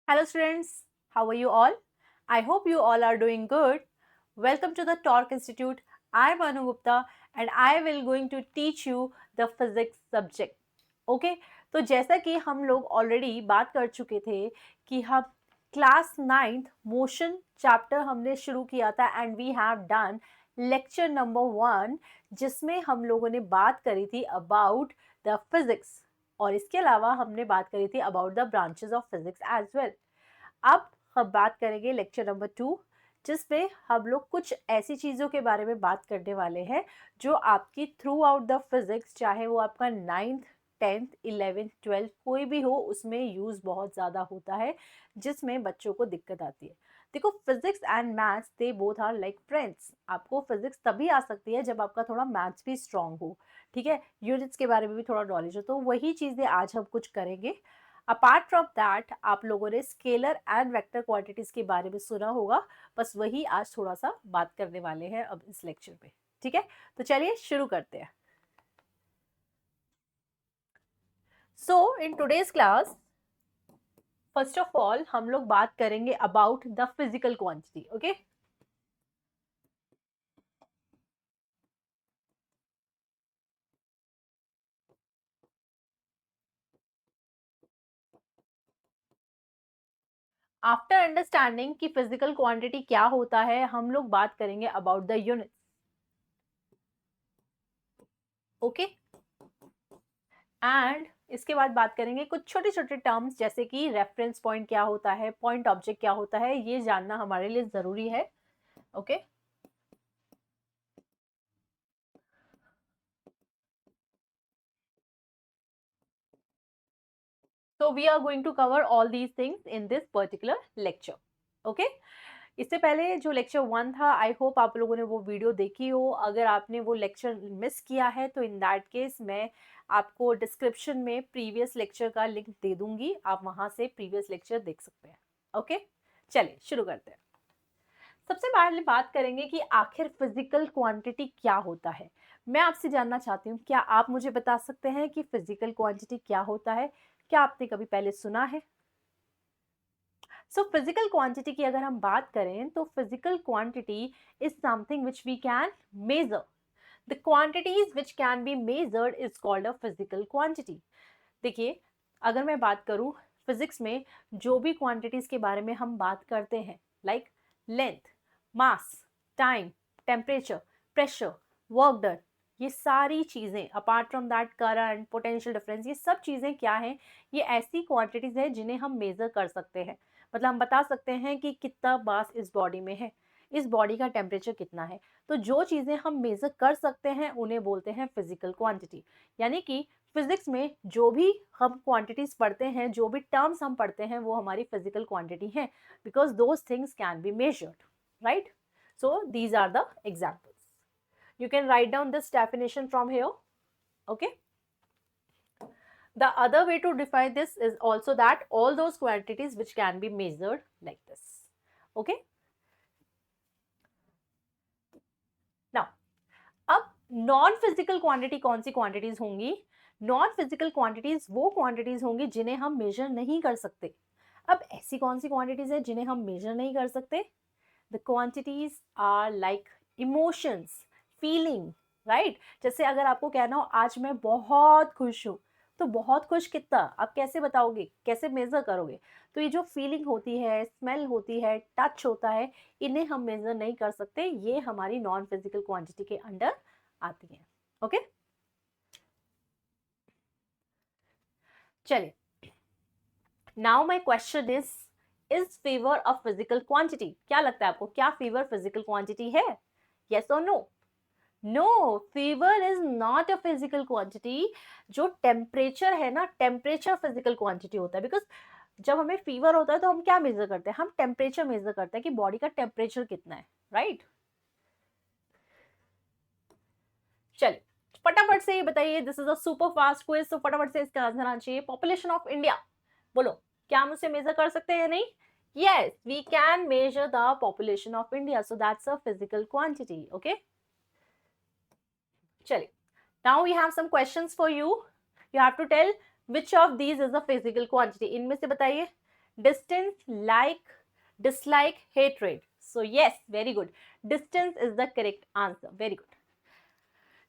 Hello students, how are you all? I hope you all are doing good. Welcome to the Torque Institute. I am Anu Gupta and I will going to teach you the physics subject. Okay? तो जैसा कि हम लोग already बात कर चुके थे कि हम क्लास 9th मोशन चैप्टर हमने शुरू किया था and we have done lecture number 1 जिसमें हम लोगों ने बात करी थी अबाउट द फिजिक्स और इसके अलावा हमने बात करी थी about the branches of physics as well. अब हम बात करेंगे लेक्चर नंबर 2 जिसमें हम लोग कुछ ऐसी चीज़ों के बारे में बात करने वाले हैं जो आपकी थ्रू आउट द फिजिक्स, चाहे वो आपका 9th 10th 11th 12th कोई भी हो, उसमें यूज़ बहुत ज़्यादा होता है जिसमें बच्चों को दिक्कत आती है। देखो, physics and maths they both are like friends. आपको फिजिक्स तभी आ सकती है जब आपका थोड़ा मैथ्स भी स्ट्रांग हो, ठीक है, यूनिट्स के बारे में भी थोड़ा नॉलेज हो। तो वही चीज़ें आज हम कुछ करेंगे। अपार्ट फ्रॉम दैट आप लोगों ने स्केलर एंड वेक्टर क्वांटिटीज के बारे में सुना होगा, बस वही आज थोड़ा सा बात करने वाले हैं अब इस लेक्चर में। ठीक है, तो चलिए शुरू करते हैं। So in today's class first of all हम लोग बात करेंगे about the physical quantity. Okay, after understanding कि फिजिकल क्वांटिटी क्या होता है, हम लोग बात करेंगे about the unit. Okay, and इसके बाद बात करेंगे कुछ छोटे छोटे टर्म्स जैसे कि रेफरेंस पॉइंट क्या होता है, पॉइंट ऑब्जेक्ट क्या होता है, ये जानना हमारे लिए जरूरी है। Okay, so we are going to cover all these things in this particular lecture. Okay, इससे पहले जो लेक्चर 1 था, आई होप आप लोगों ने वो वीडियो देखी हो। अगर आपने वो लेक्चर मिस किया है तो इन दैट केस मैं आपको डिस्क्रिप्शन में प्रीवियस लेक्चर का लिंक दे दूंगी, आप वहां से प्रीवियस लेक्चर देख सकते हैं। ओके, चलिए शुरू करते हैं। सबसे पहले बात करेंगे कि आखिर फिजिकल क्वांटिटी क्या होता है। मैं आपसे जानना चाहती हूँ, क्या आप मुझे बता सकते हैं कि फिजिकल क्वांटिटी क्या होता है? क्या आपने कभी पहले सुना है? सो फिजिकल क्वांटिटी की अगर हम बात करें तो physical quantity is something which we can measure. The quantities which can be measured is called a physical quantity. देखिए, अगर मैं बात करूं फिजिक्स में जो भी क्वांटिटीज के बारे में हम बात करते हैं, like length, mass, time, temperature, pressure, work done, ये सारी चीजें apart from that current, potential difference, ये सब चीजें क्या हैं? ये ऐसी क्वांटिटीज हैं जिन्हें हम मेजर कर सकते हैं। मतलब हम बता सकते हैं कि कितना मास इस बॉडी में है, इस बॉडी का टेम्परेचर कितना है। तो जो चीजें हम मेजर कर सकते हैं उन्हें बोलते हैं फिजिकल क्वांटिटी। यानी कि फिजिक्स में जो भी हम क्वांटिटीज पढ़ते हैं, जो भी टर्म्स हम पढ़ते हैं, वो हमारी फिजिकल क्वांटिटी है, because those things can be measured, right? So these are the examples. You can write down this definition from here. Okay, the other way to define this is also that all those quantities which can be measured like this. Okay, now अब non physical quantity कौन सी quantities होंगी? Non physical quantities वो quantities होंगी जिन्हें हम major नहीं कर सकते। अब ऐसी कौन सी क्वांटिटीज है जिन्हें हम मेजर नहीं कर सकते? The quantities are like emotions, feeling, right? जैसे अगर आपको कहना हो आज मैं बहुत खुश हूँ, तो बहुत खुश कितना आप कैसे बताओगे, कैसे मेजर करोगे? तो ये जो फीलिंग होती है, स्मेल होती है, टच होता है, इन्हें हम मेजर नहीं कर सकते। ये हमारी नॉन फिजिकल क्वांटिटी के अंडर आती है। ओके, चलिए, now my question is fever a physical quantity? क्या लगता है आपको, क्या फीवर फिजिकल क्वांटिटी है? यस और no? No, fever is not a physical quantity. जो टेम्परेचर है ना, टेम्परेचर फिजिकल क्वांटिटी होता है। बिकॉज जब हमें फीवर होता है तो हम क्या मेजर करते हैं? हम टेम्परेचर मेजर करते हैं कि बॉडी का टेम्परेचर कितना है, राइट? चलिए, फटाफट से ये बताइए, this is a super fast quiz, तो फटाफट से इसका आंसर आना चाहिए। पॉपुलेशन ऑफ इंडिया, बोलो, क्या हम उसे मेजर कर सकते हैं या नहीं? yes, we can measure the population of India, so that's a physical quantity. Okay, चलिए, now we have some questions for you. You have to tell which of these is a physical quantity. इनमें से बताइए, distance, like, dislike, hatred. So yes, very good, distance is the correct answer. Very good.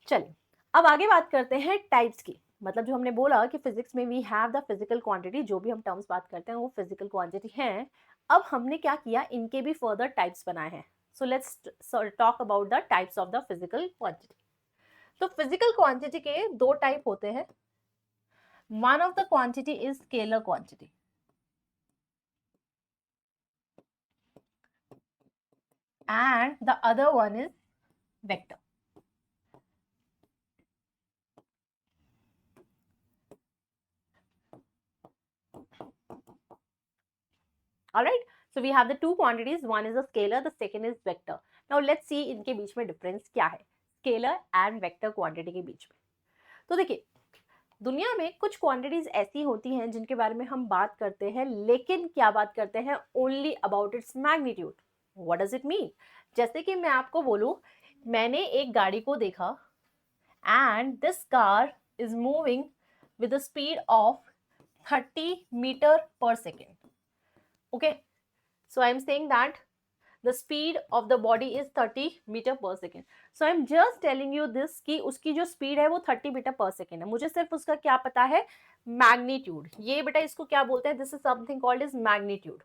चलिए अब आगे बात करते हैं types की. मतलब जो हमने बोला कि फिजिक्स में we have the physical quantity, जो भी हम टर्म्स बात करते हैं वो फिजिकल क्वांटिटी हैं. अब हमने क्या किया, इनके भी फर्दर टाइप्स बनाए हैं. So let's talk about the types of the physical quantity. तो फिजिकल क्वांटिटी के दो टाइप होते हैं. One of the quantity is scalar quantity and the other one is vector. All right, so we have the two quantities, one is a scalar, the second is vector. Now let's see इनके बीच में difference क्या है scalar and vector quantity के बीच में. तो देखिए, दुनिया में कुछ क्वांटिटीज ऐसी होती हैं जिनके बारे में हम बात करते हैं, लेकिन क्या बात करते हैं, only about its magnitude. What does it mean? जैसे कि मैं आपको बोलूं, मैंने एक गाड़ी को देखा and this car is moving with a speed of 30 meter per second. Okay, so I am saying that the speed of the body is 30 meter per second. So I am just telling you this कि उसकी जो speed है वो 30 meter per second है. मुझे सिर्फ उसका क्या पता है, मैग्नीट्यूड. ये बेटा इसको क्या बोलते हैं, this is something called is magnitude.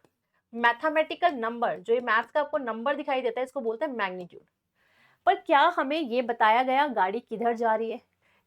Mathematical number, जो ये मैथ्स का आपको नंबर दिखाई देता है, इसको बोलते हैं मैग्नीट्यूड. पर क्या हमें ये बताया गया गाड़ी किधर जा रही है,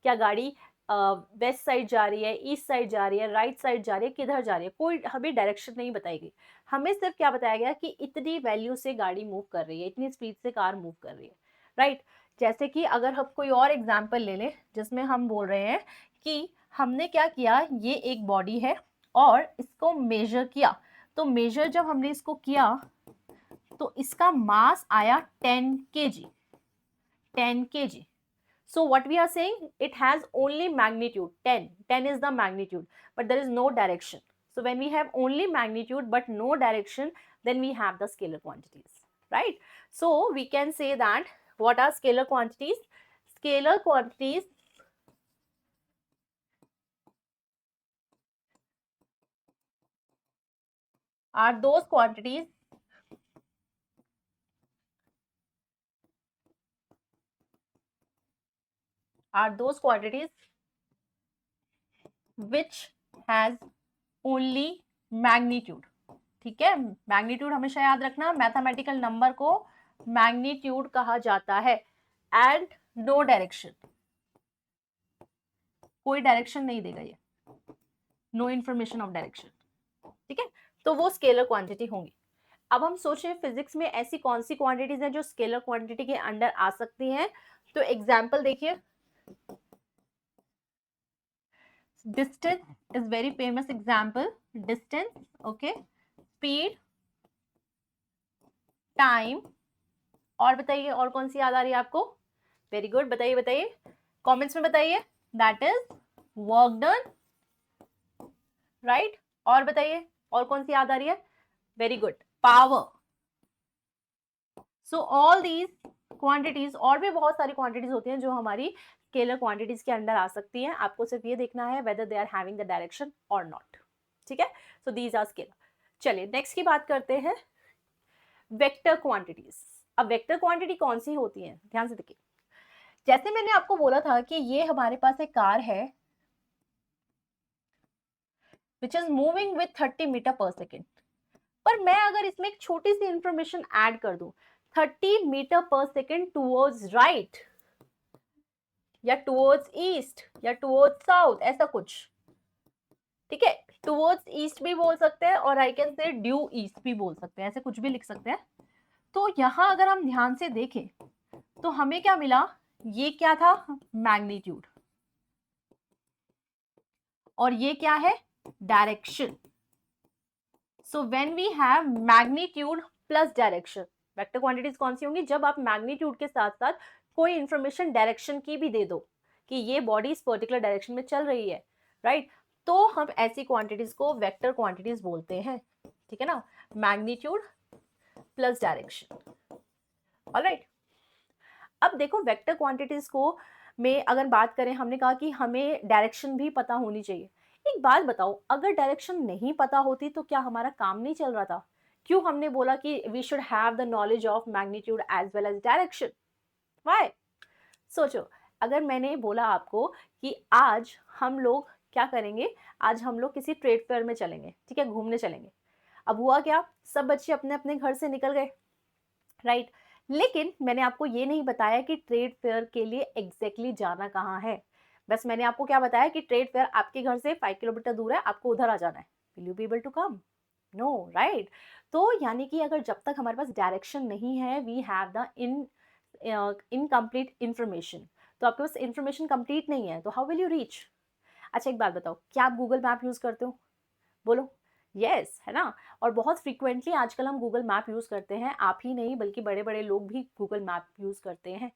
क्या गाड़ी वेस्ट साइड जा रही है, ईस्ट साइड जा रही है, राइट साइड जा रही है, किधर जा रही है, कोई हमें डायरेक्शन नहीं बताई गई. हमें सिर्फ क्या बताया गया कि इतनी वैल्यू से गाड़ी मूव कर रही है, इतनी स्पीड से कार मूव कर रही है. राइट. जैसे कि अगर हम कोई और एग्जाम्पल ले लें जिसमें हम बोल रहे हैं कि हमने क्या किया, ये एक बॉडी है और इसको मेजर किया. तो मेजर जब हमने इसको किया तो इसका मास आया 10 kg. 10 kg. So what we are saying, it has only magnitude 10. 10 is the magnitude, but there is no direction. So when we have only magnitude but no direction, then we have the scalar quantities, right? So we can say that what are scalar quantities? Scalar quantities are those quantities which has only magnitude. ठीक है, magnitude हमेशा याद रखना, mathematical number को magnitude कहा जाता है. And no direction, कोई डायरेक्शन नहीं देगा ये, नो इंफॉर्मेशन ऑफ डायरेक्शन. ठीक है, तो वो स्केलर क्वांटिटी होंगी. अब हम सोचें फिजिक्स में ऐसी कौन सी क्वांटिटीज हैं जो स्केलर क्वांटिटी के अंडर आ सकती हैं. तो एग्जाम्पल देखिए, distance is very famous example. Distance, okay, speed, time, और बताइए और कौन सी याद आ रही है आपको. वेरी गुड, बताइए बताइए, कमेंट्स में बताइए. That is work done, right. और बताइए और कौन सी याद आ रही है. Very good, power. So all these quantities, और भी बहुत सारी क्वांटिटीज होती हैं जो हमारी स्केलर क्वांटिटीज के अंडर आ सकती हैं. आपको सिर्फ ये देखना है whether they are having the direction और नॉट. ठीक है, सो दीज आर स्केलर. चलिए नेक्स्ट की बात करते हैं, वेक्टर क्वांटिटीज. अब वेक्टर क्वांटिटी कौन सी होती है, ध्यान से देखिए. जैसे मैंने आपको बोला था कि ये हमारे पास एक कार है which is moving with 30 metre per second. पर मैं अगर इसमें एक छोटी सी इंफॉर्मेशन ऐड कर दूं, 30 metre per second towards right या टूवर्ड्स ईस्ट या टूवर्ड्स साउथ, ऐसा कुछ. ठीक है, टूवर्ड्स ईस्ट भी बोल सकते हैं और I can say due east भी बोल सकते हैं, ऐसे कुछ भी लिख सकते हैं. तो यहां अगर हम ध्यान से देखें तो हमें क्या मिला, ये क्या था, मैग्नीट्यूड, और ये क्या है, direction. So when we have magnitude plus direction, vector quantities कौन सी होंगी, जब आप मैग्नीट्यूड के साथ साथ कोई इंफॉर्मेशन डायरेक्शन की भी दे दो कि ये बॉडी इस पर्टिकुलर डायरेक्शन में चल रही है, राइट. तो हम ऐसी क्वांटिटीज को वेक्टर क्वांटिटीज बोलते हैं. ठीक है ना, मैग्नीट्यूड प्लस डायरेक्शन. ऑलराइट. अब देखो वेक्टर क्वांटिटीज को में अगर बात करें, हमने कहा कि हमें डायरेक्शन भी पता होनी चाहिए. एक बात बताओ, अगर डायरेक्शन नहीं पता होती तो क्या हमारा काम नहीं चल रहा था? क्यों हमने बोला कि we should have the knowledge of magnitude as well as direction? Why? सोचो, अगर मैंने बोला आपको कि आज हम लोग क्या करेंगे, आज हम लोग किसी ट्रेड फेयर में चलेंगे, ठीक है, घूमने चलेंगे। अब हुआ क्या, सब बच्चे अपने अपने घर से निकल गए, राइट। लेकिन मैंने आपको ये नहीं बताया कि ट्रेड फेयर के लिए एग्जैक्टली जाना कहाँ है। बस मैंने आपको क्या बताया कि ट्रेड फेयर आपके घर से 5 किलोमीटर दूर है, आपको उधर आ जाना है। Will you be able to come? No, right. तो यानी कि अगर जब तक हमारे पास डायरेक्शन नहीं है, we have the incomplete information, तो आपके पास इंफॉर्मेशन कंप्लीट नहीं है, तो हाउ विल यू रीच? अच्छा एक बात बताओ, क्या आप गूगल मैप यूज करते हो? बोलो। यस, है ना। और बहुत फ्रीक्वेंटली आजकल हम गूगल मैप यूज करते हैं, आप ही नहीं बल्कि बड़े बड़े लोग भी गूगल मैप यूज करते हैं।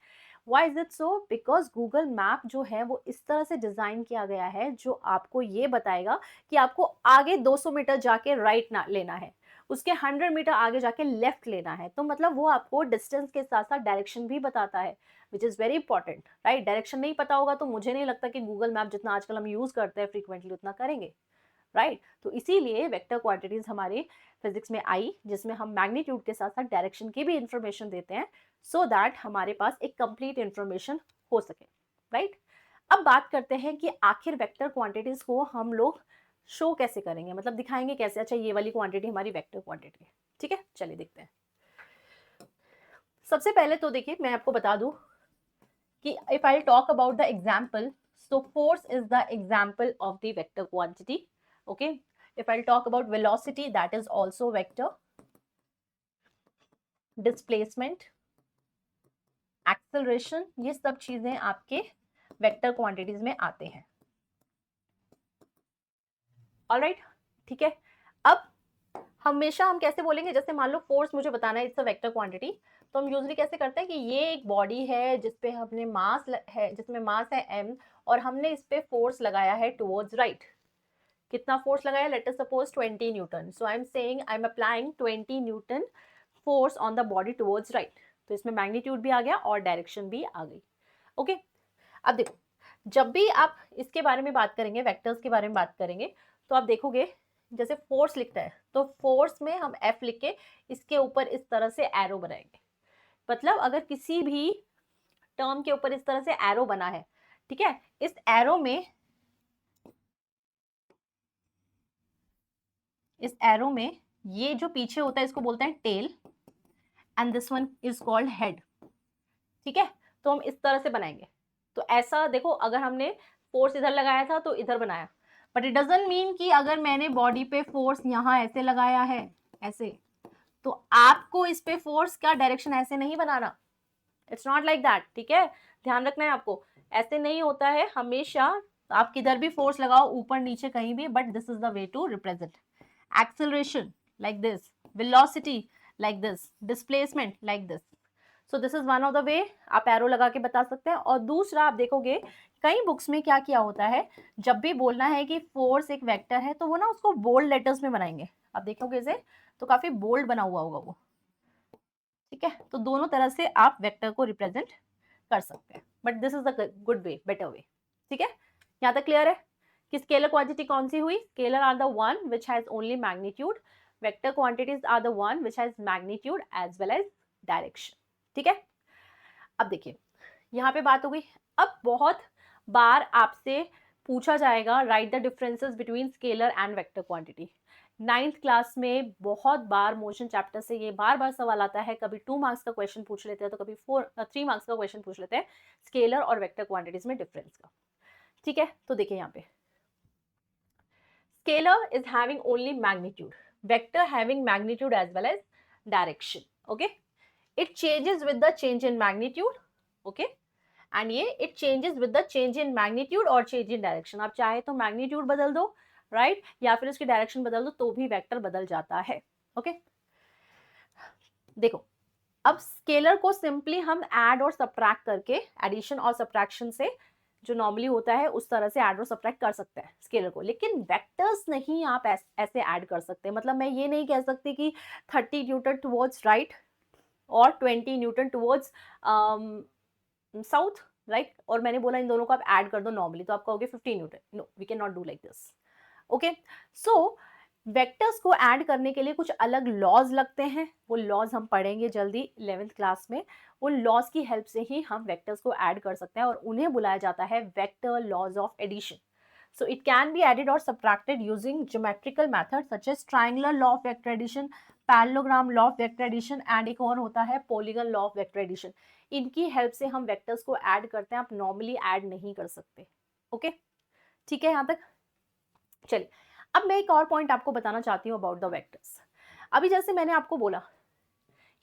Why is it so? Because Google map जो है वो इस तरह से डिजाइन किया गया है जो आपको ये बताएगा कि आपको आगे 200 मीटर जाके राइट ना लेना है, उसके 100 मीटर आगे जाके लेफ्ट लेना है। तो मतलब वो आपको डिस्टेंस के साथ साथ डायरेक्शन भी बताता है, which is very important, right. Direction नहीं पता होगा तो मुझे नहीं लगता कि गूगल मैप जितना आजकल हम यूज करते हैं फ्रीक्वेंटली उतना करेंगे, राइट। तो इसीलिए वेक्टर क्वांटिटीज हमारे फिजिक्स में आई, जिसमें हम मैग्नीट्यूड के साथ साथ डायरेक्शन की भी इंफॉर्मेशन देते हैं, सो दैट हमारे पास एक कंप्लीट इंफॉर्मेशन हो सके, राइट। अब बात करते हैं कि आखिर वेक्टर क्वांटिटीज को हम लोग शो कैसे करेंगे, मतलब दिखाएंगे कैसे। अच्छा, ये वाली क्वांटिटी हमारी वेक्टर क्वांटिटी है, ठीक है, चलिए देखते हैं। सबसे पहले तो देखिए मैं आपको बता दूं कि if I'll talk about the example, so force is the example of the vector quantity. Okay, if I'll talk about velocity, that is also vector. Displacement, acceleration, ये सब चीजें आपके वेक्टर क्वांटिटीज में आते हैं। ऑलराइट, ठीक है। अब हमेशा हम कैसे बोलेंगे, जैसे मान लो फोर्स मुझे बताना है, इट्स अ वेक्टर क्वांटिटी, तो हम यूजली कैसे करते हैं कि ये एक बॉडी है जिसपे हमने मास है, जिसमें मास है m, और हमने इस पे फोर्स लगाया है टुवर्ड्स राइट। कितना फोर्स लगाया? Late us suppose 20 Newton. So I am saying I am applying 20 Newton force on the body towards right. तो इसमें मैग्नीट्यूड भी आ गया और डायरेक्शन भी आ गई। ओके, अब देखो, जब भी आप इसके बारे में बात करेंगे, वेक्टर्स के बारे में बात करेंगे, तो आप देखोगे जैसे फोर्स लिखता है तो फोर्स में हम F लिख के इसके ऊपर इस तरह से एरो बनाएंगे। मतलब अगर किसी भी टर्म के ऊपर इस तरह से एरो बना है, ठीक है, इस एरो में ये जो पीछे होता है इसको बोलते हैं tail, and this one is called head, ठीक है। तो हम इस तरह से बनाएंगे। तो ऐसा देखो, अगर हमने फोर्स इधर लगाया था तो इधर बनाया, बट इट डजंट मीन कि अगर मैंने बॉडी पे फोर्स यहाँ ऐसे लगाया है, ऐसे, तो आपको इस पे फोर्स का डायरेक्शन ऐसे नहीं बनाना। इट्स नॉट लाइक दैट, ठीक है, ध्यान रखना है आपको। ऐसे नहीं होता है हमेशा, आप किधर भी फोर्स लगाओ, ऊपर नीचे कहीं भी, but this is the way to represent acceleration like this, velocity like this, displacement like this. So this is one of the way आप एरो लगा के बता सकते हैं। और दूसरा आप देखोगे कई बुक्स में क्या किया होता है, जब भी बोलना है कि फोर्स एक वेक्टर है तो वो ना उसको बोल्ड लेटर्स में बनाएंगे। आप देखोगे इसे तो काफी बोल्ड बना हुआ होगा वो, ठीक है। तो दोनों तरह से आप वेक्टर को रिप्रेजेंट कर सकते हैं, but this is the good way, better way, ठीक है। यहाँ तक क्लियर है कि स्केलर क्वांटिटी कौन सी हुई? Scalar are the one which has only magnitude, vector quantities are the one which has magnitude as well as direction, ठीक है। अब देखिए यहाँ पे बात हो गई। अब बहुत बार आपसे पूछा जाएगा right the differences between scalar and vector quantity. 9th class में बहुत बार मोशन चैप्टर से ये बार बार सवाल आता है, कभी 2 मार्क्स का क्वेश्चन पूछ लेते हैं तो कभी 3 मार्क्स का क्वेश्चन पूछ लेते हैं स्केलर और वेक्टर क्वांटिटीज में डिफरेंस का, ठीक है। तो देखिए यहाँ पे scalar is having only magnitude, vector having magnitude as well as direction, okay. It changes with the change in magnitude, okay, and ये it changes with the change in magnitude और change in direction। आप चाहे तो magnitude बदल दो, right, या फिर उसकी direction बदल दो तो भी vector बदल जाता है, okay। देखो, अब स्केलर को सिंपली हम ऐड और सब्ट्रैक्ट करके, एडिशन और सब्ट्रैक्शन से जो नॉर्मली होता है उस तरह से ऐड और सब्ट्रैक्ट कर सकते हैं स्केलर को, लेकिन वेक्टर्स नहीं आप ऐसे ऐड कर सकते। मतलब मैं ये नहीं कह सकती कि 30 न्यूटन टुवर्ड्स राइट और 20 न्यूटन टुवर्ड्स साउथ, राइट, और मैंने बोला इन दोनों को आप ऐड कर दो नॉर्मली, तो आप कहोगे 15 newton. No, we can not do like this, okay, so vectors को ऐड करने के लिए कुछ अलग लॉज लगते हैं, वो लॉज हम पढ़ेंगे जल्दी 11th क्लास में। उन लॉज की हेल्प से ही हम वेक्टर्स को ऐड कर सकते हैं और उन्हें बुलाया जाता है vector laws of addition. So it can be added or subtracted using geometrical methods such as triangular law of vector addition, parallelogram law of vector addition and एक और होता है polygon law of vector addition। इनकी help से हम vectors को add करते हैं, आप नॉर्मली ऐड नहीं कर सकते। ओके, ठीक है यहाँ तक। चलिए, अब मैं एक और पॉइंट आपको बताना चाहती हूँ अबाउट द वेक्टर्स। अभी जैसे मैंने आपको बोला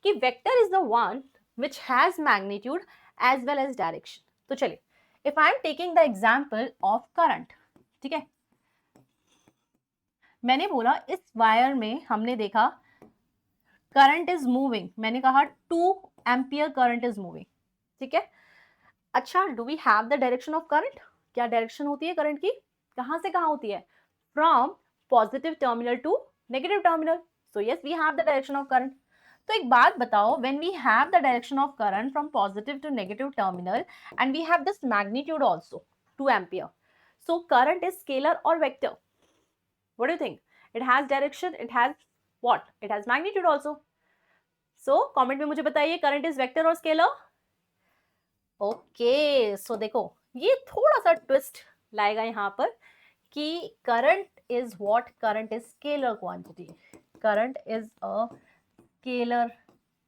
कि vector is the one which has magnitude as well as direction. तो चलिए, if I am taking the example of current, ठीक है, मैंने बोला इस वायर में हमने देखा करंट इज मूविंग, मैंने कहा 2 एम्पियर करंट इज मूविंग, ठीक है। अच्छा, do we have the direction of current? क्या डायरेक्शन होती है करंट की? कहां से कहां होती है? From positive terminal to negative terminal. So yes, we have the direction of current. तो एक बात बताओ, when we have the direction of current from positive to negative terminal and we have this magnitude also 2 ampere, so current is scalar or vector? What do you think? It has direction, it has what? It has magnitude also. So comment में मुझे बताइए, current is vector और scalar? Okay, so देखो ये थोड़ा सा twist लाएगा यहाँ पर कि current is what? Current is scalar quantity. Current is a scalar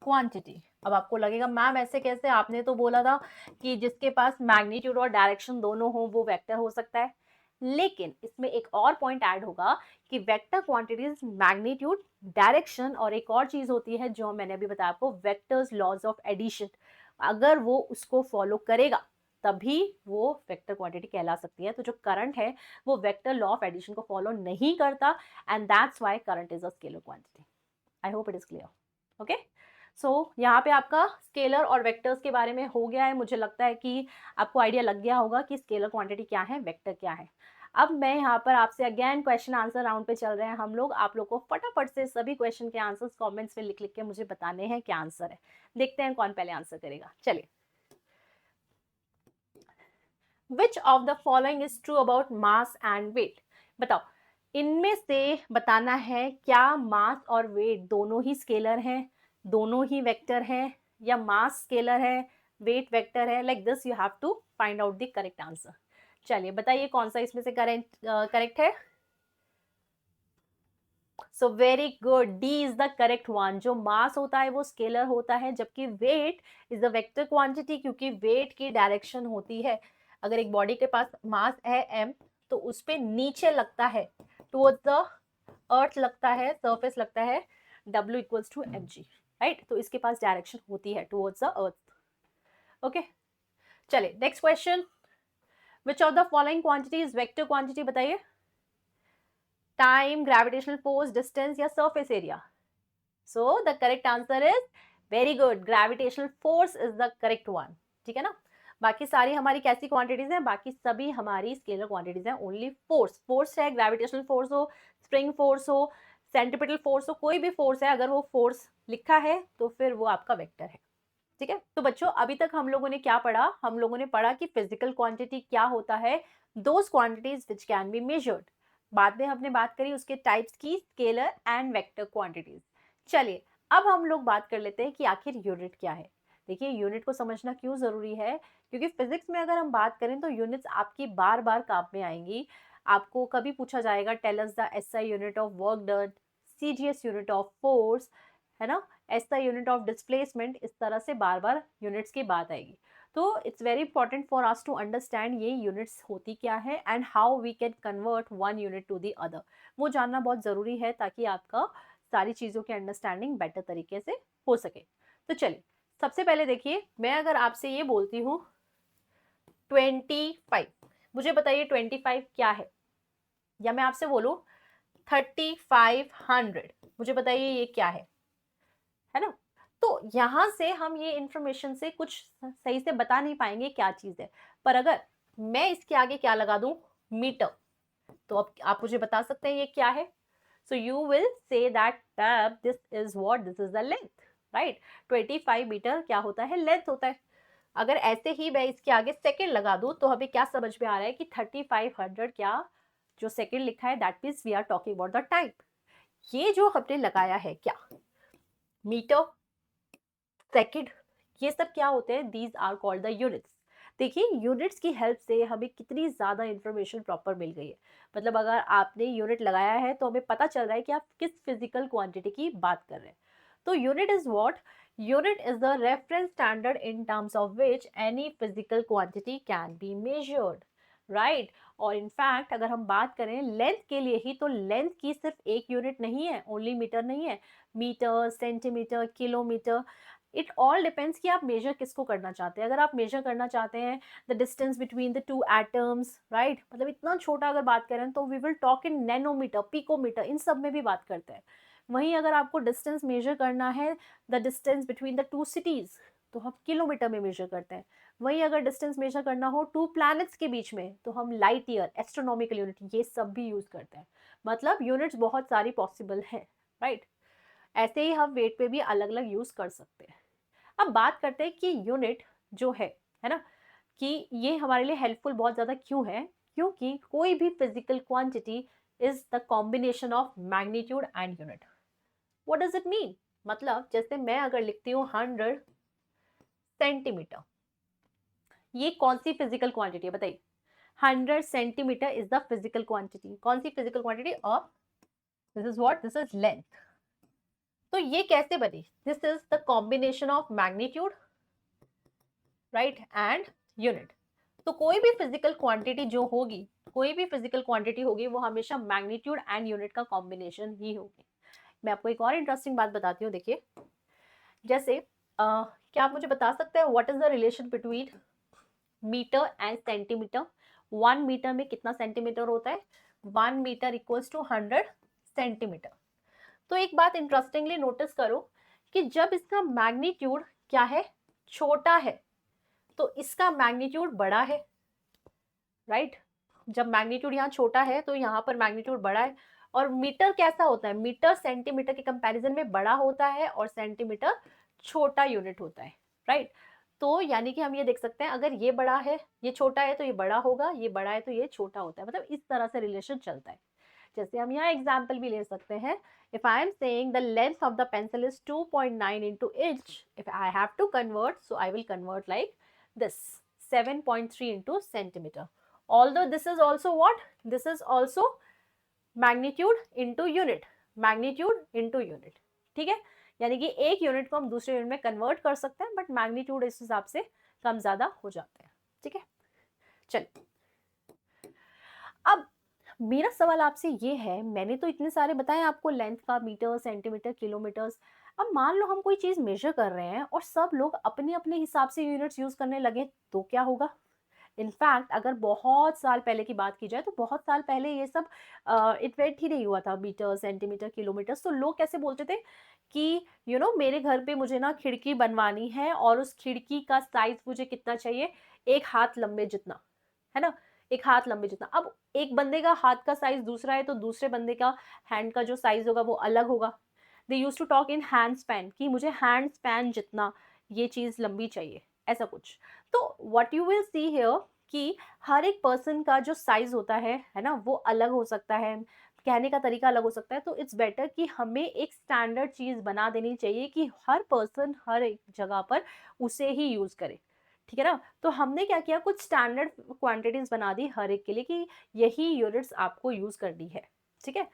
quantity. अब आपको लगेगा मैम ऐसे कैसे, आपने तो बोला था कि जिसके पास मैग्नीट्यूड और डायरेक्शन दोनों हो वो वेक्टर हो सकता है। लेकिन इसमें एक और पॉइंट ऐड होगा कि वेक्टर क्वांटिटीज मैग्नीट्यूड, डायरेक्शन और एक और चीज होती है जो मैंने अभी बताया आपको, वेक्टर्स लॉज ऑफ एडिशन। अगर वो उसको फॉलो करेगा तभी वो वेक्टर क्वांटिटी कहला सकती है। तो जो करंट है वो वेक्टर लॉ ऑफ एडिशन को फॉलो नहीं करता, and that's why current is a scalar quantity. I hope it is clear. Okay, so यहाँ पे आपका स्केलर और वेक्टर्स के बारे में हो गया है। मुझे लगता है कि आपको आइडिया लग गया होगा कि स्केलर क्वांटिटी क्या है, वेक्टर क्या है। अब मैं यहाँ पर आपसे अगेन क्वेश्चन आंसर राउंड पे चल रहे हैं हम लोग। आप लोग को फटाफट से सभी क्वेश्चन के आंसर्स कमेंट्स में लिख लिख के मुझे बताने हैं क्या आंसर है। देखते हैं कौन पहले आंसर करेगा। चलिए, which of the following is true about mass and weight? बताओ, इनमें से बताना है क्या मास और वेट दोनों ही स्केलर हैं, दोनों ही वेक्टर हैं, या मास स्केलर है वेट वेक्टर है। Like this you have to find out the correct answer. चलिए बताइए कौन सा इसमें से करेक्ट है। So very good, D is the correct one. जो मास होता है वो स्केलर होता है, जबकि weight is the vector quantity, क्योंकि वेट की डायरेक्शन होती है। अगर एक बॉडी के पास मास है m, तो उस पे नीचे लगता है टुवर्ड्स द अर्थ लगता है, सरफेस लगता है w इक्वल्स टू mg, राइट। तो इसके पास डायरेक्शन होती है टुवर्ड्स द अर्थ। ओके, चलिए next question, which of the following quantity is vector quantity? बताइए, टाइम, ग्रेविटेशनल फोर्स, डिस्टेंस या surface area? So the correct answer is very good, gravitational force is the correct one. ठीक है ना, बाकी सारी हमारी कैसी क्वांटिटीज हैं? बाकी सभी हमारी स्केलर क्वांटिटीज हैं। ओनली फोर्स, फोर्स है, ग्रेविटेशनल फोर्स हो, स्प्रिंग फोर्स हो, सेंट्रीपिटल फोर्स हो, कोई भी फोर्स है, अगर वो फोर्स लिखा है तो फिर वो आपका वेक्टर है। ठीक है, तो बच्चों अभी तक हम लोगों ने क्या पढ़ा? हम लोगों ने पढ़ा कि फिजिकल क्वांटिटी क्या होता है, those quantities which can be measured. बाद में हमने बात करी उसके टाइप्स की, स्केलर एंड वेक्टर क्वांटिटीज। चलिए अब हम लोग बात कर लेते हैं कि आखिर यूनिट क्या है। देखिए, यूनिट को समझना क्यों जरूरी है, क्योंकि फिजिक्स में अगर हम बात करें तो यूनिट्स आपकी बार बार काम में आएंगी। आपको कभी पूछा जाएगा tell us the SI unit of work done, CGS unit of force, है ना, एसआई यूनिट ऑफ डिस्प्लेसमेंट, इस तरह से बार बार यूनिट्स की बात आएगी। तो it's very important for us to understand ये यूनिट्स होती क्या है and how we can convert one unit to the other. वो जानना बहुत ज़रूरी है ताकि आपका सारी चीज़ों की अंडरस्टैंडिंग बेटर तरीके से हो सके। तो चलिए, सबसे पहले देखिए, मैं अगर आपसे ये बोलती हूँ 25, मुझे बताइए 25 क्या है? या मैं आपसे बोलूँ 3500, मुझे बताइए ये क्या है ना? तो यहाँ से हम ये इंफॉर्मेशन से कुछ सही से बता नहीं पाएंगे क्या चीज़ है, पर अगर मैं इसके आगे क्या लगा दूं, मीटर, तो अब आप मुझे बता सकते हैं ये क्या है। So you will say that this is what, this is the length, right. 25 metre क्या होता है, लेंथ होता है। अगर ऐसे ही मैं इसके आगे सेकंड लगा दूं तो हमें क्या समझ में आ रहा है कि 3500 क्या जो सेकेंड लिखा है that means we are talking about the time. ये जो हमने लगाया है क्या, मीटर, सेकेंड, ये सब क्या होते हैं, these are called the units. देखिए यूनिट्स की हेल्प से हमें कितनी ज़्यादा इंफॉर्मेशन प्रॉपर मिल गई है। मतलब अगर आपने यूनिट लगाया है तो हमें पता चल रहा है कि आप किस फिजिकल क्वांटिटी की बात कर रहे हैं। तो unit is what, unit is the reference standard in terms of which any physical quantity can be measured, right. और इनफैक्ट अगर हम बात करें लेंथ के लिए ही, तो लेंथ की सिर्फ एक यूनिट नहीं है, ओनली मीटर नहीं है, metre, centimetre, kilometre, it all depends कि आप मेजर किसको करना चाहते हैं। अगर आप मेजर करना चाहते हैं the distance between the two atoms, right, मतलब इतना छोटा अगर बात करें तो we will talk in nanometer, picometer, इन सब में भी बात करते हैं। वहीं अगर आपको डिस्टेंस मेजर करना है, the distance between the two cities, तो हम किलोमीटर में मेजर करते हैं। वहीं अगर डिस्टेंस मेजर करना हो टू प्लैनेट्स के बीच में, तो हम लाइट ईयर, एस्ट्रोनॉमिकल यूनिट, ये सब भी यूज करते हैं। मतलब यूनिट्स बहुत सारी पॉसिबल है, राइट। ऐसे ही हम वेट पे भी अलग अलग यूज कर सकते हैं। अब बात करते हैं कि यूनिट जो है ना, कि ये हमारे लिए हेल्पफुल बहुत ज़्यादा क्यों है, क्योंकि कोई भी physical quantity is the combination of magnitude and unit. What does it mean, मतलब जैसे मैं अगर लिखती हूँ 100 सेंटीमीटर, ये कौन सी फिजिकल क्वांटिटी है बताइए। 100 centimetre is the physical quantity, कौन सी physical quantity, of, this is what, this is length. तो ये कैसे बनी, this is the combination of magnitude, right, and unit. तो कोई भी फिजिकल क्वांटिटी जो होगी, कोई भी फिजिकल क्वांटिटी होगी, वो हमेशा मैग्नीट्यूड एंड यूनिट का कॉम्बिनेशन ही होगी। मैं आपको एक और इंटरेस्टिंग बात बताती हूँ, देखिए जैसे क्या आप मुझे बता सकते हैं what is the relation between metre and centimetre. 1 metre में कितना सेंटीमीटर होता है, 1 मीटर इक्वल्स टू 100 सेंटीमीटर। तो एक बात इंटरेस्टिंगली नोटिस करो कि जब इसका मैग्नीट्यूड क्या है, छोटा है, तो इसका मैग्नीट्यूड बड़ा है, राइट। जब मैग्नीट्यूड यहाँ छोटा है तो यहाँ पर मैग्नीट्यूड बड़ा है। और मीटर कैसा होता है, मीटर सेंटीमीटर के कंपैरिजन में बड़ा होता है और सेंटीमीटर छोटा यूनिट होता है, राइट। तो यानी कि हम ये देख सकते हैं अगर ये बड़ा है, ये छोटा है, तो ये बड़ा होगा, ये बड़ा है तो ये छोटा होता है, मतलब इस तरह से रिलेशन चलता है। जैसे हम यहाँ एग्जाम्पल भी ले सकते हैं, if I am saying the length of the pencil is 2.9 into inch, if I have to convert, so I will convert like this, 7.3 into centimeter. Although this is also what, this is also magnitude into unit, magnitude into unit, ठीक है। यानी कि एक unit को हम दूसरे unit में convert कर सकते हैं, बट मैग्नीट्यूड इस हिसाब से कम ज्यादा हो जाते हैं, ठीक है। चलिए अब मेरा सवाल आपसे ये है, मैंने तो इतने सारे बताए आपको, लेंथ का, मीटर, सेंटीमीटर, किलोमीटर्स। अब मान लो हम कोई चीज मेजर कर रहे हैं और सब लोग अपने अपने हिसाब से यूनिट्स यूज करने लगे, तो क्या होगा। इनफैक्ट अगर बहुत साल पहले की बात की जाए तो बहुत साल पहले ये सब इन्वेंट ही नहीं हुआ था, मीटर, सेंटीमीटर, किलोमीटर। तो लोग कैसे बोलते थे कि मेरे घर पे मुझे ना खिड़की बनवानी है और उस खिड़की का साइज मुझे कितना चाहिए, एक हाथ लंबे जितना, है ना, एक हाथ लंबे जितना। अब एक बंदे का हाथ का साइज दूसरा है तो दूसरे बंदे का हैंड का जो साइज होगा वो अलग होगा। They use to talk in hand span, कि मुझे हैंड स्पैन जितना ये चीज लंबी चाहिए, ऐसा कुछ। तो what you will see here कि हर एक पर्सन का जो साइज होता है ना, वो अलग हो सकता है, कहने का तरीका अलग हो सकता है। तो इट्स बेटर कि हमें एक स्टैंडर्ड चीज बना देनी चाहिए कि हर पर्सन हर एक जगह पर उसे ही यूज करे, ठीक है ना। तो हमने क्या किया, कुछ स्टैंडर्ड क्वांटिटीज बना दी हर एक के लिए कि यही यूनिट्स आपको यूज करनी है, ठीक है।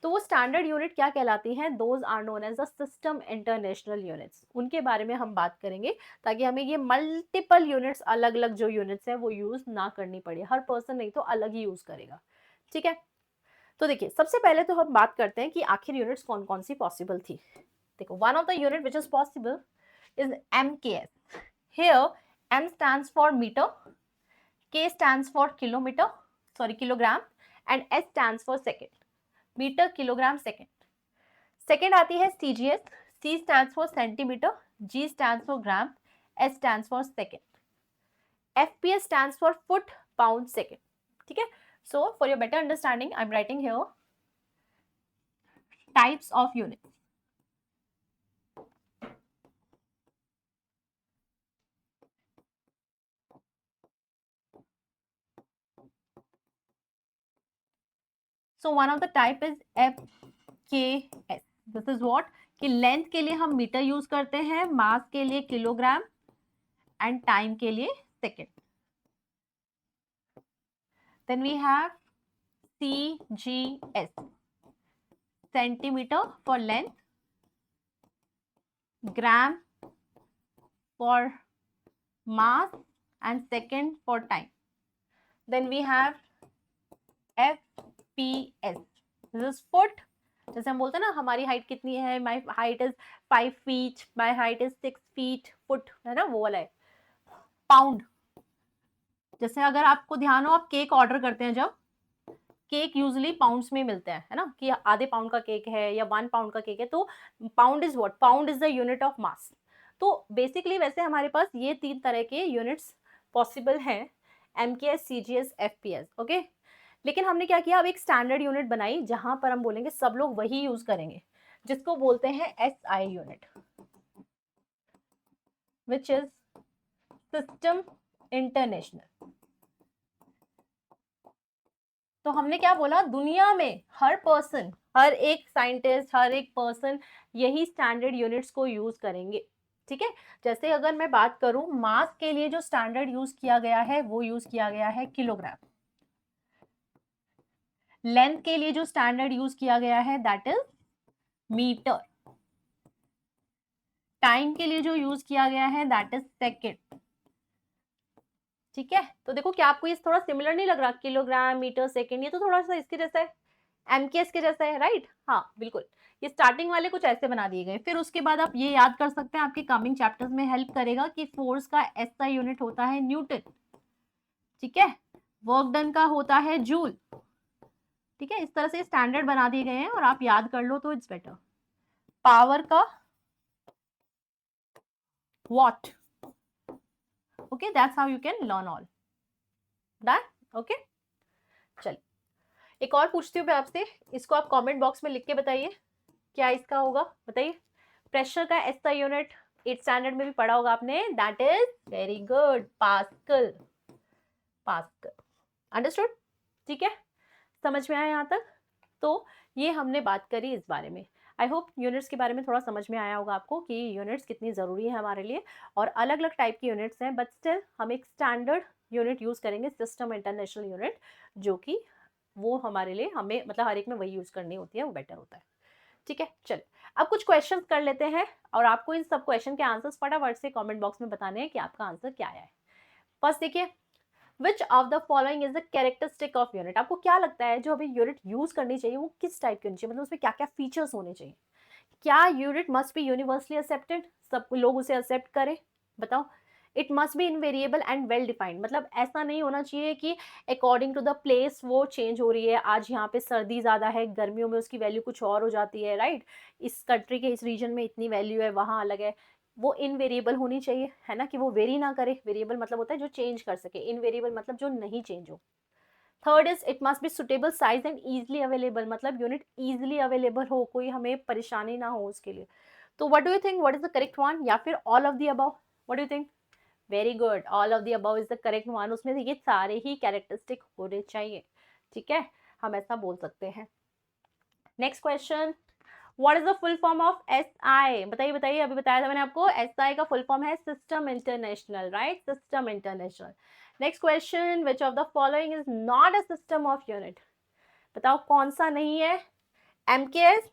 तो वो स्टैंडर्ड यूनिट क्या कहलाती हैं, those are known as the system international units, उनके बारे में हम बात करेंगे, ताकि हमें ये मल्टीपल यूनिट्स, अलग अलग जो यूनिट्स है वो यूज ना करनी पड़े, हर पर्सन नहीं तो अलग ही यूज करेगा, ठीक है। तो देखिए सबसे पहले तो हम बात करते हैं कि आखिर यूनिट्स कौन कौन सी पॉसिबल थी। देखो one of the unit which is possible is MKS। Here M stands for meter, K stands for kilogram, and S stands for second, metre, kilogram, second. Second आती है CGS, C stands for centimeter, G stands for gram, S stands for second, FPS stands for foot, pound, second, ठीक है। So for your better understanding I'm writing here types of units। So one of the type is FKS. This is what, कि length के लिए हम metre use करते हैं, मास के लिए किलोग्राम एंड टाइम के लिए second. Then we have CGS, centimeter for length, gram for mass and second for time. Then we have FPS, this is foot. जैसे हम बोलते हैं ना हमारी हाइट कितनी है, my height is 5 feet, my height is 6 feet, foot है ना, वो वाला है. पाउंड, जैसे अगर आपको ध्यान हो, आप केक ऑर्डर करते हैं, जब केक यूजुअली पाउंड्स में मिलते हैं, है ना, कि आधे पाउंड का केक है या 1 पाउंड का केक है, तो pound is what, pound is the unit of mass. तो बेसिकली वैसे हमारे पास ये 3 तरह के यूनिट्स पॉसिबल हैं, MKS, CGS, FPS. ओके, लेकिन हमने क्या किया, अब एक स्टैंडर्ड यूनिट बनाई जहां पर हम बोलेंगे सब लोग वही यूज करेंगे, जिसको बोलते हैं SI unit, which is system international. तो हमने क्या बोला, दुनिया में हर पर्सन, हर एक साइंटिस्ट, हर एक पर्सन यही स्टैंडर्ड यूनिट्स को यूज करेंगे. ठीक है, जैसे अगर मैं बात करूं, मास के लिए जो स्टैंडर्ड यूज किया गया है वो यूज किया गया है किलोग्राम. लेंथ के लिए जो स्टैंडर्ड यूज किया गया है दैट इज मीटर. टाइम के लिए जो यूज किया गया है दैट इज सेकेंड. ठीक है, तो देखो क्या आपको ये थोड़ा सिमिलर नहीं लग रहा, किलोग्राम, मीटर, सेकेंड, ये तो थोड़ा सा इसके जैसा है, MKS के जैसा है, राइट. हाँ बिल्कुल, ये स्टार्टिंग वाले कुछ ऐसे बना दिए गए. फिर उसके बाद आप ये याद कर सकते हैं, आपके कमिंग चैप्टर्स में हेल्प करेगा कि फोर्स का SI यूनिट होता है न्यूटन. ठीक है, वर्क डन का होता है जूल. ठीक है, इस तरह से स्टैंडर्ड बना दिए गए हैं और आप याद कर लो तो इट्स बेटर. पावर का what. Okay, that's how you can learn all. Done. Okay, चलिए एक और पूछती हूँ मैं आपसे, इसको आप कमेंट बॉक्स में लिख के बताइए क्या इसका होगा, बताइए. प्रेशर का SI यूनिट 8th स्टैंडर्ड में भी पढ़ा होगा आपने, that is very good, pascal. Pascal, understood. ठीक है, समझ में आया यहाँ तक. तो ये हमने बात करी इस बारे में. आई होप यूनिट्स के बारे में थोड़ा समझ में आया होगा आपको कि यूनिट्स कितनी ज़रूरी है हमारे लिए, और अलग अलग टाइप की यूनिट्स हैं, बट स्टिल हम एक स्टैंडर्ड यूनिट यूज़ करेंगे, सिस्टम इंटरनेशनल यूनिट, जो कि वो हमारे लिए, हमें मतलब हर एक में वही यूज़ करनी होती है, वो बेटर होता है. ठीक है, चलिए अब कुछ क्वेश्चन कर लेते हैं, और आपको इन सब क्वेश्चन के आंसर्स फटाफट से कमेंट बॉक्स में बताने हैं कि आपका आंसर क्या आया है. फर्स्ट देखिए, विच of the following is the characteristic of unit. आपको क्या लगता है जो अभी यूनिट यूज करनी चाहिए वो किस टाइप की होनी चाहिए, मतलब उसमें क्या क्या फीचर्स होने चाहिए. क्या unit must be universally accepted, सब लोग उसे एक्सेप्ट करें, बताओ. It must be invariable and well defined, मतलब ऐसा नहीं होना चाहिए कि अकॉर्डिंग टू द प्लेस वो चेंज हो रही है, आज यहाँ पे सर्दी ज़्यादा है, गर्मियों में उसकी वैल्यू कुछ और हो जाती है, राइट. इस कंट्री के इस रीजन में इतनी वैल्यू है, वहाँ अलग है. वो इनवेरिएबल होनी चाहिए, है ना, कि वो वेरी ना करे. वेरिएबल मतलब होता है जो चेंज कर सके, इनवेरिएबल मतलब जो नहीं चेंज हो. Third is it must be suitable size and easily available, मतलब यूनिट ईजिली अवेलेबल हो, कोई हमें परेशानी ना हो उसके लिए. तो what do you think, what is the correct one, या फिर all of the above, what do you think. Very good, all of the above is the correct one. उसमें से ये सारे ही कैरेक्टरिस्टिक होने चाहिए. ठीक है, हम ऐसा बोल सकते हैं. Next question, what is the full form of SI, बताइए बताइए. अभी बताया था मैंने आपको, SI का फुल फॉर्म है system international, right, system international. Next question, which of the following is not a system of unit, बताओ कौन सा नहीं है. MKS,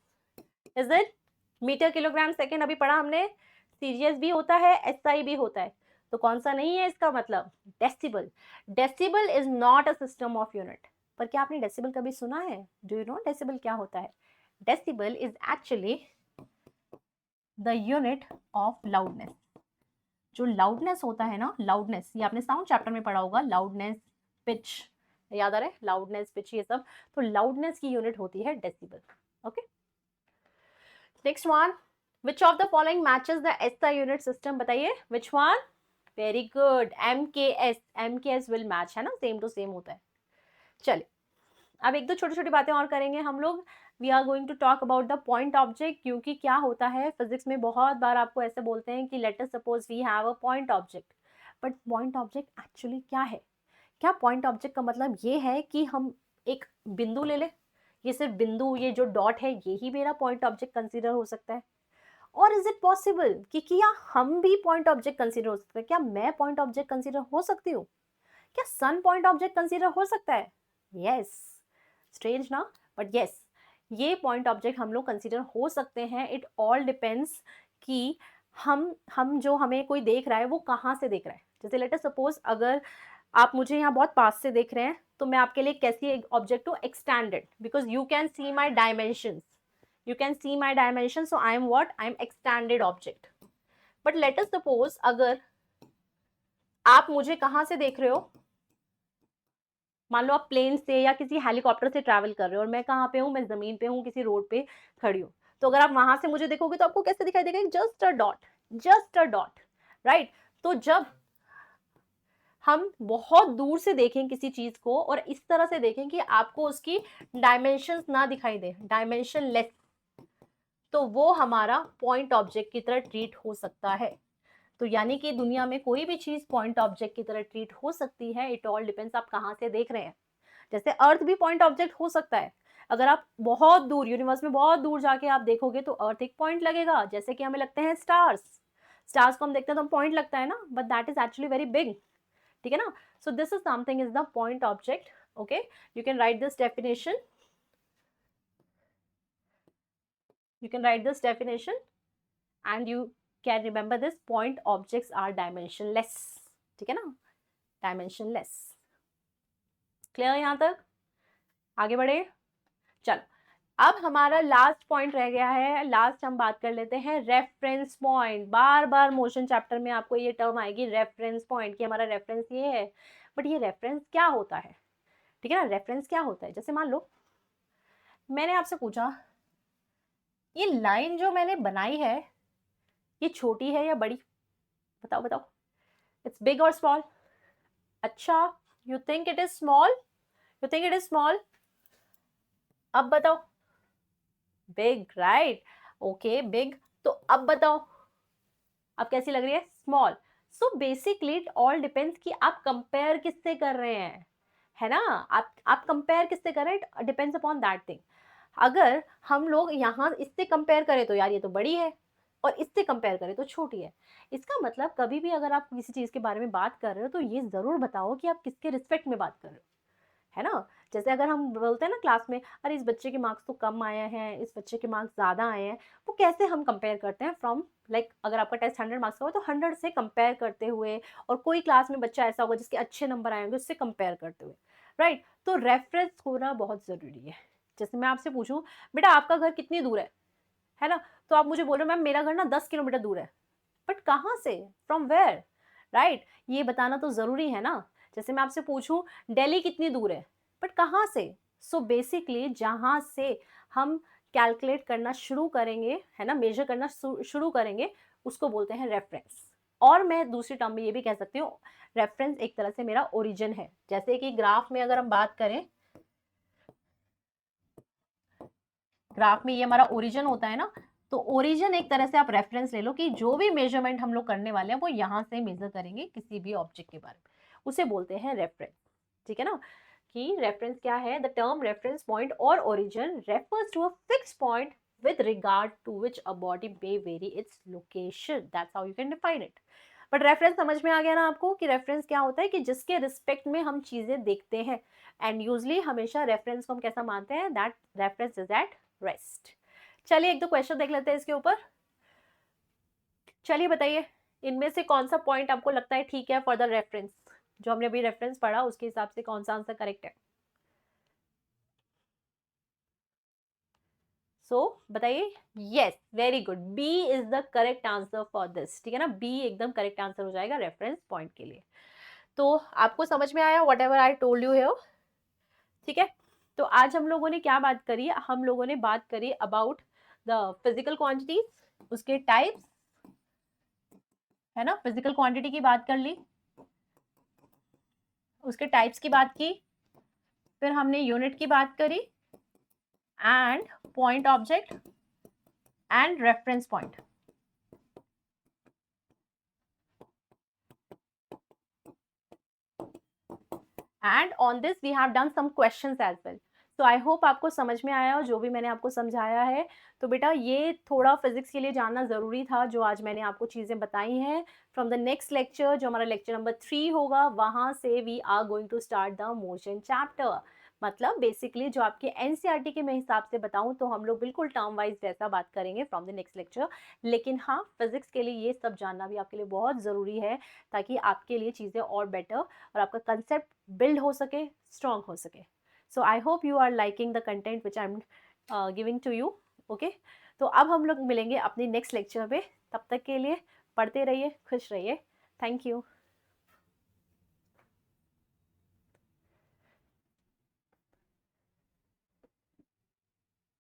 इज इट, मीटर किलोग्राम सेकेंड, अभी पढ़ा हमने. CGS भी होता है, SI भी होता है, तो कौन सा नहीं है इसका मतलब, decibel. Decibel is not a system of unit. पर क्या आपने डेसिबल कभी सुना है, डू यू नो डेसिबल क्या होता है. Decibel is actually the unit of loudness. जो लाउडनेस होता है ना, लाउडनेस, ये आपने साउंड चैप्टर में पढ़ा होगा, लाउडनेस, पिच, याद आ रहा है, लाउडनेस, पिच, ये सब. तो लाउडनेस की यूनिट होती है decibel. Okay, next one, which of the following matches the SI unit system, बताइए which one. Very good, MKS. MKS will match, है ना, सेम टू सेम होता है. चलिए अब एक दो छोटी छोटी बातें और करेंगे हम लोग. We are going to talk about the point object, क्योंकि क्या होता है फिजिक्स में बहुत बार आपको ऐसे बोलते हैं कि let us suppose we have a point object, but point object actually क्या है. क्या पॉइंट ऑब्जेक्ट का मतलब ये है कि हम एक बिंदु ले लें, ये सिर्फ बिंदु, ये जो डॉट है यही मेरा पॉइंट ऑब्जेक्ट कंसीडर हो सकता है? और इज इट पॉसिबल कि क्या हम भी पॉइंट ऑब्जेक्ट कंसीडर हो सकते हैं? क्या मैं पॉइंट ऑब्जेक्ट कंसीडर हो सकती हूँ? क्या सन पॉइंट ऑब्जेक्ट कंसीडर हो सकता है? यस, स्ट्रेंज ना, बट यस, ये पॉइंट ऑब्जेक्ट हम लोग कंसीडर हो सकते हैं। इट ऑल डिपेंड्स कि हम जो हमें कोई देख रहा है वो कहाँ से देख रहा है। जैसे लेट अस सपोज अगर आप मुझे यहाँ बहुत पास से देख रहे हैं तो मैं आपके लिए कैसी ऑब्जेक्ट हूँ? Extended, because you can see my dimension, you can see my dimension, so I am what? I am extended object. But let us suppose अगर आप मुझे कहां से देख रहे हो, मान लो आप प्लेन से या किसी हेलीकॉप्टर से ट्रैवल कर रहे हो और मैं कहाँ पे हूँ? मैं जमीन पे हूँ, किसी रोड पे खड़ी हूँ। तो अगर आप वहां से मुझे देखोगे तो आपको कैसे दिखाई देगा? Just a dot, just a dot, right. तो जब हम बहुत दूर से देखें किसी चीज को और इस तरह से देखें कि आपको उसकी डायमेंशंस ना दिखाई दे, डायमेंशन लेस, तो वो हमारा पॉइंट ऑब्जेक्ट की तरह ट्रीट हो सकता है। तो यानी कि दुनिया में कोई भी चीज पॉइंट ऑब्जेक्ट की तरह ट्रीट हो सकती है। इट ऑल डिपेंड्स आप कहाँ से देख रहे हैं। जैसे अर्थ भी पॉइंट ऑब्जेक्ट हो सकता है। अगर आप बहुत दूर यूनिवर्स में बहुत दूर जाके आप देखोगे तो अर्थ एक पॉइंट लगेगा, जैसे कि हमें लगते हैं स्टार्स। स्टार्स को हम देखते हैं तो हम पॉइंट लगता है ना, but that is actually very big, ठीक है ना। So this is something is the point object. Okay, you can write this definition, you can write this definition and you can remember this: point objects are dimensionless, ठीक है ना, dimensionless। Clear यहाँ तक? आगे बढ़े, चलो। अब हमारा लास्ट पॉइंट रह गया है। लास्ट हम बात कर लेते हैं रेफरेंस पॉइंट। बार बार मोशन चैप्टर में आपको ये टर्म आएगी रेफरेंस पॉइंट, कि हमारा रेफरेंस ये है। बट ये रेफरेंस क्या होता है? ठीक है ना, रेफरेंस क्या होता है? जैसे मान लो मैंने आपसे पूछा ये लाइन जो मैंने बनाई है ये छोटी है या बड़ी? बताओ बताओ, इट्स बिग और स्मॉल? अच्छा, you think it is small, you think it is small, अब बताओ। Big, right, okay big. तो अब बताओ अब कैसी लग रही है? Small. So basically it all depends कि आप कंपेयर किससे कर रहे हैं, है ना। आप कंपेयर किससे कर रहे हैं, it depends upon that thing. अगर हम लोग यहाँ इससे कंपेयर करें तो यार ये तो बड़ी है, और इससे कंपेयर करें तो छोटी है। इसका मतलब कभी भी अगर आप किसी चीज के बारे में बात कर रहे हो तो ये जरूर बताओ कि आप किसके रिस्पेक्ट में बात कर रहे हो, है ना। जैसे अगर हम बोलते हैं ना क्लास में, अरे इस बच्चे के मार्क्स तो कम आए हैं, इस बच्चे के मार्क्स ज्यादा आए हैं, वो कैसे हम कंपेयर करते हैं? फ्रॉम लाइक अगर आपका टेस्ट 100 मार्क्स का हो तो 100 से कंपेयर करते हुए, और कोई क्लास में बच्चा ऐसा होगा जिसके अच्छे नंबर आए होंगे उससे कंपेयर करते हुए, राइट। तो रेफरेंस होना बहुत जरूरी है। जैसे मैं आपसे पूछूं बेटा आपका घर कितनी दूर है ना, तो आप मुझे बोल रहे हो मैम मेरा घर ना 10 किलोमीटर दूर है, बट कहाँ से? From where, right. ये बताना तो जरूरी है ना। जैसे मैं आपसे पूछूं दिल्ली कितनी दूर है, बट कहाँ से? सो बेसिकली जहां से हम कैलकुलेट करना शुरू करेंगे, है ना, मेजर करना शुरू करेंगे, उसको बोलते हैं रेफरेंस। और मैं दूसरी टर्म में ये भी कह सकती हूँ रेफरेंस एक तरह से मेरा ओरिजिन है। जैसे कि ग्राफ में अगर हम बात करें, ग्राफ में ये हमारा ओरिजिन होता है ना, तो ओरिजिन एक तरह से आप रेफरेंस ले लो कि जो भी मेजरमेंट हम लोग करने वाले हैं वो यहाँ से मेजर करेंगे किसी भी ऑब्जेक्ट के बारे में, उसे बोलते हैं रेफरेंस, ठीक है ना। कि रेफरेंस क्या है? द टर्म रेफरेंस पॉइंट और origin refers to a fixed point with regard to which a body may vary its location. That's how you can define it. But reference समझ में आ गया ना आपको कि रेफरेंस क्या होता है? कि जिसके रिस्पेक्ट में हम चीजें देखते हैं। एंड यूजली हमेशा रेफरेंस को हम कैसा मानते हैं? That reference is at rest. चलिए एक दो क्वेश्चन देख लेते हैं इसके ऊपर। चलिए बताइए इनमें से कौन सा पॉइंट आपको लगता है ठीक है फॉर द रेफरेंस? जो हमने अभी रेफरेंस पढ़ा उसके हिसाब से कौन सा आंसर करेक्ट है? सो बताइए। Yes, very good, B is the correct answer for this, ठीक है ना। बी एकदम करेक्ट आंसर हो जाएगा रेफरेंस पॉइंट के लिए। तो आपको समझ में आया what ever I told you here, ठीक है। तो आज हम लोगों ने क्या बात करी? हम लोगों ने बात करी अबाउट द फिजिकल क्वांटिटीज, उसके टाइप्स, है ना। फिजिकल क्वांटिटी की बात कर ली, उसके टाइप्स की बात की, फिर हमने यूनिट की बात करी, and point object and reference point. And on this we have done some questions as well. तो आई होप आपको समझ में आया हो जो भी मैंने आपको समझाया है। तो बेटा ये थोड़ा फिज़िक्स के लिए जानना ज़रूरी था जो आज मैंने आपको चीज़ें बताई हैं। फ्रॉम द नेक्स्ट लेक्चर जो हमारा लेक्चर नंबर 3 होगा वहाँ से we are going to start the motion chapter. मतलब बेसिकली जो आपके एनसीईआरटी के मैं हिसाब से बताऊँ तो हम लोग बिल्कुल टर्म वाइज़ जैसा बात करेंगे फ्रॉम द नेक्स्ट लेक्चर। लेकिन हाँ, फिज़िक्स के लिए ये सब जानना भी आपके लिए बहुत ज़रूरी है ताकि आपके लिए चीज़ें और बेटर और आपका कंसेप्ट बिल्ड हो सके, स्ट्रॉन्ग हो सके। So I hope you are liking the content which I'm giving to you. Okay? तो अब हम लोग मिलेंगे अपनी नेक्स्ट लेक्चर पे। तब तक के लिए पढ़ते रहिए, खुश रहिए। Thank you.